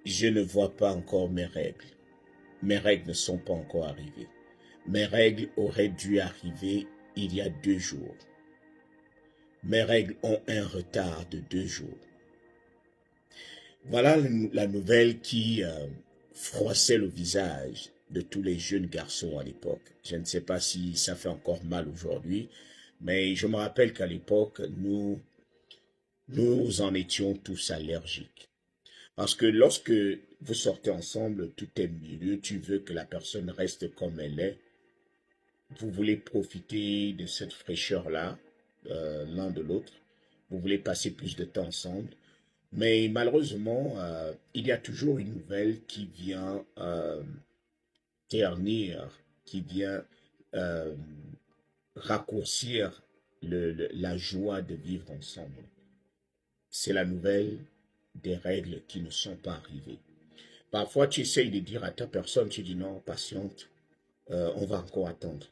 Je ne vois pas encore mes règles. Mes règles ne sont pas encore arrivées. Mes règles auraient dû arriver il y a 2 jours. Mes règles ont un retard de 2 jours. Voilà la nouvelle qui froissait le visage de tous les jeunes garçons à l'époque. Je ne sais pas si ça fait encore mal aujourd'hui, mais je me rappelle qu'à l'époque, nous en étions tous allergiques. Parce que lorsque vous sortez ensemble, tout est mieux, tu veux que la personne reste comme elle est, vous voulez profiter de cette fraîcheur-là, l'un de l'autre, vous voulez passer plus de temps ensemble, mais malheureusement, il y a toujours une nouvelle qui vient ternir, qui vient euh, raccourcir la joie de vivre ensemble. C'est la nouvelle des règles qui ne sont pas arrivées. Parfois, tu essayes de dire à ta personne, tu dis non, patiente, on va encore attendre.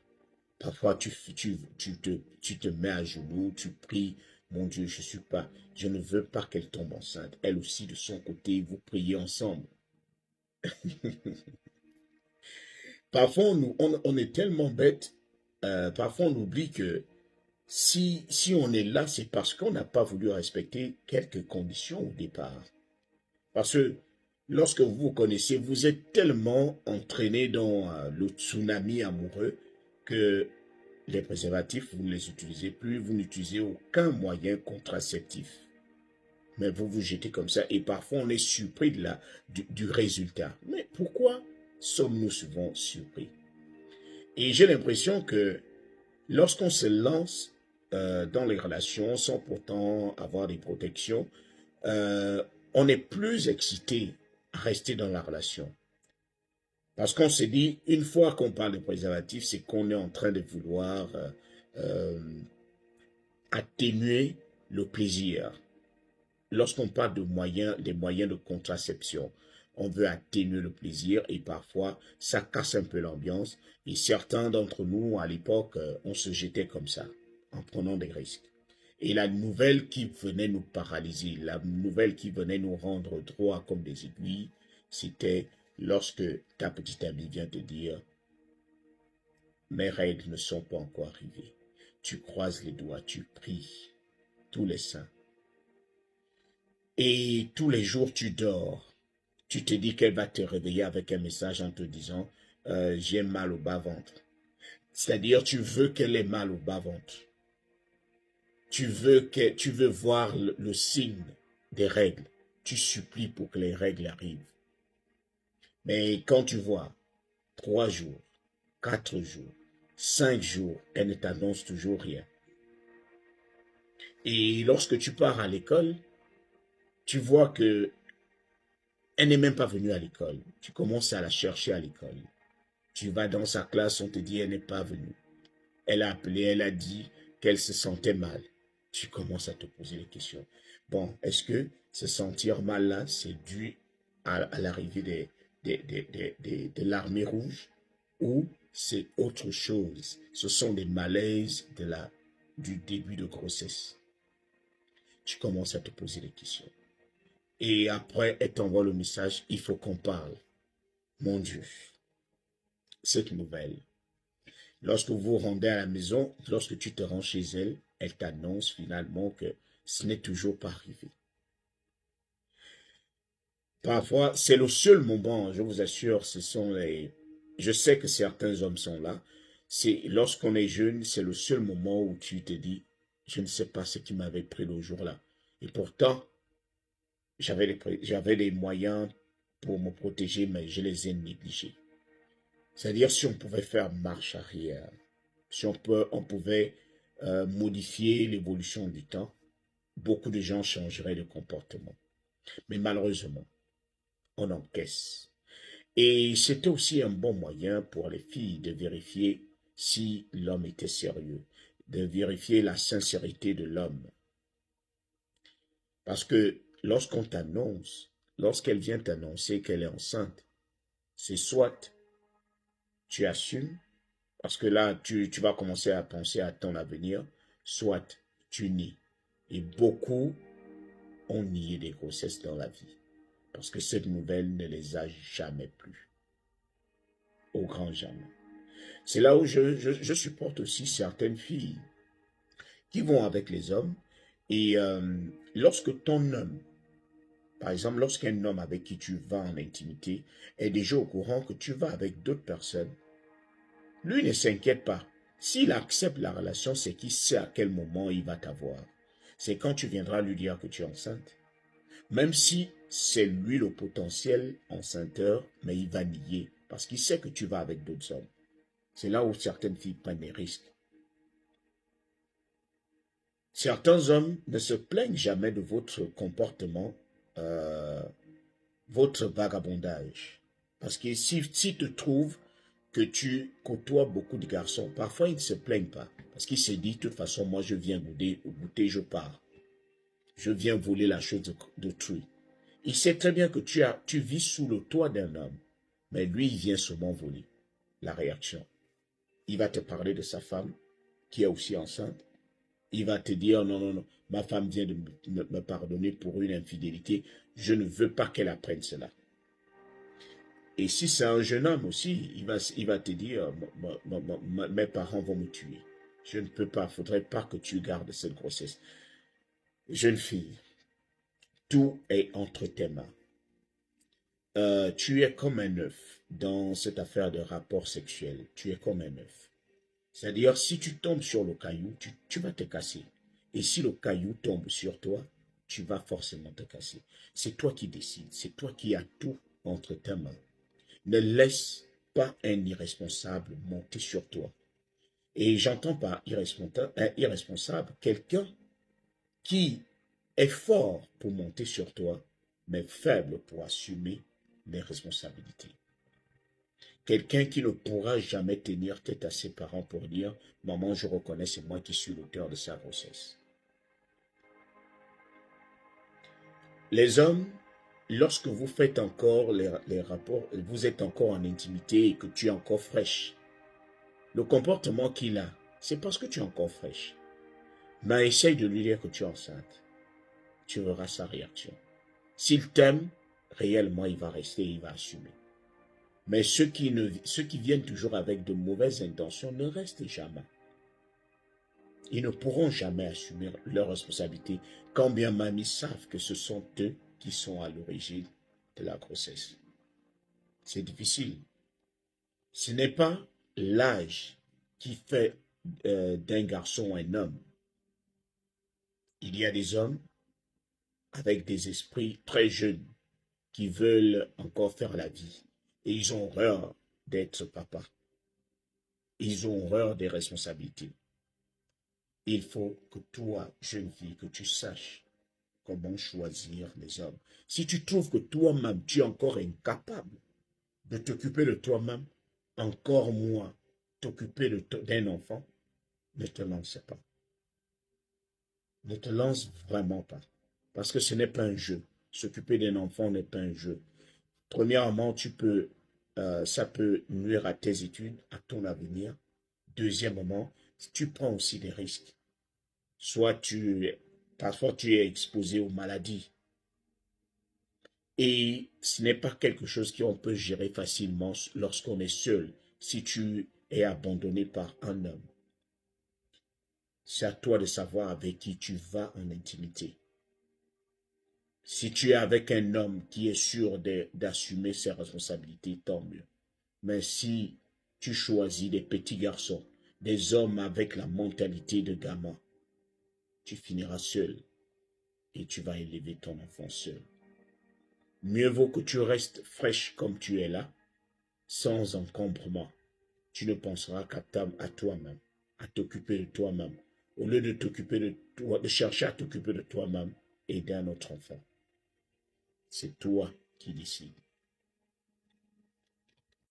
Parfois, tu te mets à genoux, tu pries, mon Dieu, je ne veux pas qu'elle tombe enceinte. Elle aussi, de son côté, vous priez ensemble. Parfois, on est tellement bête, parfois on oublie que si on est là, c'est parce qu'on n'a pas voulu respecter quelques conditions au départ. Parce que lorsque vous vous connaissez, vous êtes tellement entraîné dans le tsunami amoureux que les préservatifs, vous ne les utilisez plus, vous n'utilisez aucun moyen contraceptif. Mais vous vous jetez comme ça et parfois on est surpris du résultat. Mais pourquoi sommes-nous souvent surpris? Et j'ai l'impression que lorsqu'on se lance dans les relations sans pourtant avoir des protections, euh, on est plus excité à rester dans la relation. Parce qu'on se dit, une fois qu'on parle de préservatif, c'est qu'on est en train de vouloir euh, atténuer le plaisir. Lorsqu'on parle de moyens, des moyens de contraception, on veut atténuer le plaisir et parfois ça casse un peu l'ambiance. Et certains d'entre nous, à l'époque, on se jetait comme ça, en prenant des risques. Et la nouvelle qui venait nous paralyser, la nouvelle qui venait nous rendre droits comme des aiguilles, c'était lorsque ta petite amie vient te dire, mes règles ne sont pas encore arrivées. Tu croises les doigts, tu pries tous les saints. Et tous les jours tu dors. Tu te dis qu'elle va te réveiller avec un message en te disant j'ai mal au bas-ventre. C'est-à-dire tu veux qu'elle ait mal au bas-ventre. Tu veux voir le signe des règles. Tu supplies pour que les règles arrivent. Mais quand tu vois 3 jours, 4 jours, 5 jours, elle ne t'annonce toujours rien. Et lorsque tu pars à l'école, tu vois que elle n'est même pas venue à l'école. Tu commences à la chercher à l'école. Tu vas dans sa classe, on te dit elle n'est pas venue. Elle a appelé, elle a dit qu'elle se sentait mal. Tu commences à te poser les questions. Bon, est-ce que se sentir mal là, c'est dû à l'arrivée de l'armée rouge ou c'est autre chose? Ce sont des malaises du début de grossesse. Tu commences à te poser des questions. Et après, elle t'envoie le message, il faut qu'on parle. Mon Dieu, cette nouvelle. Lorsque vous vous rendez à la maison, lorsque tu te rends chez elle, elle t'annonce finalement que ce n'est toujours pas arrivé. Parfois, c'est le seul moment, je vous assure, je sais que certains hommes sont là. C'est lorsqu'on est jeune, c'est le seul moment où tu te dis, je ne sais pas ce qui m'avait pris le jour-là. Et pourtant, j'avais les moyens pour me protéger, mais je les ai négligés. C'est-à-dire si on pouvait faire marche arrière, si on pouvait modifier l'évolution du temps, beaucoup de gens changeraient de comportement. Mais malheureusement, on encaisse. Et c'était aussi un bon moyen pour les filles de vérifier si l'homme était sérieux, de vérifier la sincérité de l'homme. Parce que lorsqu'elle vient t'annoncer qu'elle est enceinte, c'est soit tu assumes, parce que là, tu vas commencer à penser à ton avenir, soit tu nies. Et beaucoup ont nié des grossesses dans la vie. parce que cette nouvelle ne les a jamais plu, au grand jamais. C'est là où je supporte aussi certaines filles qui vont avec les hommes et lorsque ton homme, par exemple, lorsqu'un homme avec qui tu vas en intimité est déjà au courant que tu vas avec d'autres personnes, lui ne s'inquiète pas. S'il accepte la relation, c'est qu'il sait à quel moment il va t'avoir. C'est quand tu viendras lui dire que tu es enceinte. Même si c'est lui le potentiel enceinteur, mais il va nier parce qu'il sait que tu vas avec d'autres hommes. C'est là où certaines filles prennent des risques. Certains hommes ne se plaignent jamais de votre comportement, euh, votre vagabondage. Parce que s'ils te trouvent que tu côtoies beaucoup de garçons, parfois ils ne se plaignent pas. Parce qu'ils se disent, de toute façon, moi je viens goûter, je pars. Je viens voler la chose d'autrui. Il sait très bien que tu vis sous le toit d'un homme, mais lui, il vient seulement voler. La réaction. Il va te parler de sa femme, qui est aussi enceinte. Il va te dire, non, non, non, ma femme vient de me pardonner pour une infidélité. Je ne veux pas qu'elle apprenne cela. Et si c'est un jeune homme aussi, il va te dire, mes parents vont me tuer. Je ne peux pas, il ne faudrait pas que tu gardes cette grossesse. Jeune fille, tout est entre tes mains. Tu es comme un œuf dans cette affaire de rapport sexuel. Tu es comme un œuf. C'est-à-dire, si tu tombes sur le caillou, tu vas te casser. Et si le caillou tombe sur toi, tu vas forcément te casser. C'est toi qui décides. C'est toi qui as tout entre tes mains. Ne laisse pas un irresponsable monter sur toi. Et j'entends par irresponsable quelqu'un qui est fort pour monter sur toi, mais faible pour assumer les responsabilités. Quelqu'un qui ne pourra jamais tenir tête à ses parents pour dire « Maman, je reconnais, c'est moi qui suis l'auteur de sa grossesse. » Les hommes, lorsque vous faites encore les rapports, vous êtes encore en intimité et que tu es encore fraîche, le comportement qu'il a, c'est parce que tu es encore fraîche. Mais essaye de lui dire que tu es enceinte. Tu verras sa réaction. S'il t'aime, réellement, il va rester, il va assumer. Mais ceux qui viennent toujours avec de mauvaises intentions ne restent jamais. Ils ne pourront jamais assumer leurs responsabilités, quand bien même ils savent que ce sont eux qui sont à l'origine de la grossesse. C'est difficile. Ce n'est pas l'âge qui fait d'un garçon un homme. Il y a des hommes avec des esprits très jeunes qui veulent encore faire la vie. Et ils ont horreur d'être papa. Ils ont horreur des responsabilités. Il faut que toi, jeune fille, que tu saches comment choisir les hommes. Si tu trouves que toi-même, tu es encore incapable de t'occuper de toi-même, encore moins t'occuper d'un enfant, ne te lance pas. Ne te lance vraiment pas. Parce que ce n'est pas un jeu. S'occuper d'un enfant n'est pas un jeu. Premièrement, ça peut nuire à tes études, à ton avenir. Deuxièmement, tu prends aussi des risques. Parfois tu es exposé aux maladies. Et ce n'est pas quelque chose qu'on peut gérer facilement lorsqu'on est seul, si tu es abandonné par un homme. C'est à toi de savoir avec qui tu vas en intimité. Si tu es avec un homme qui est sûr d'assumer ses responsabilités, tant mieux. Mais si tu choisis des petits garçons, des hommes avec la mentalité de gamin, tu finiras seul et tu vas élever ton enfant seul. Mieux vaut que tu restes fraîche comme tu es là, sans encombrement. Tu ne penseras à toi-même, à t'occuper de toi-même, au lieu de t'occuper de toi, de chercher à t'occuper de toi-même et d'un autre enfant. C'est toi qui décides.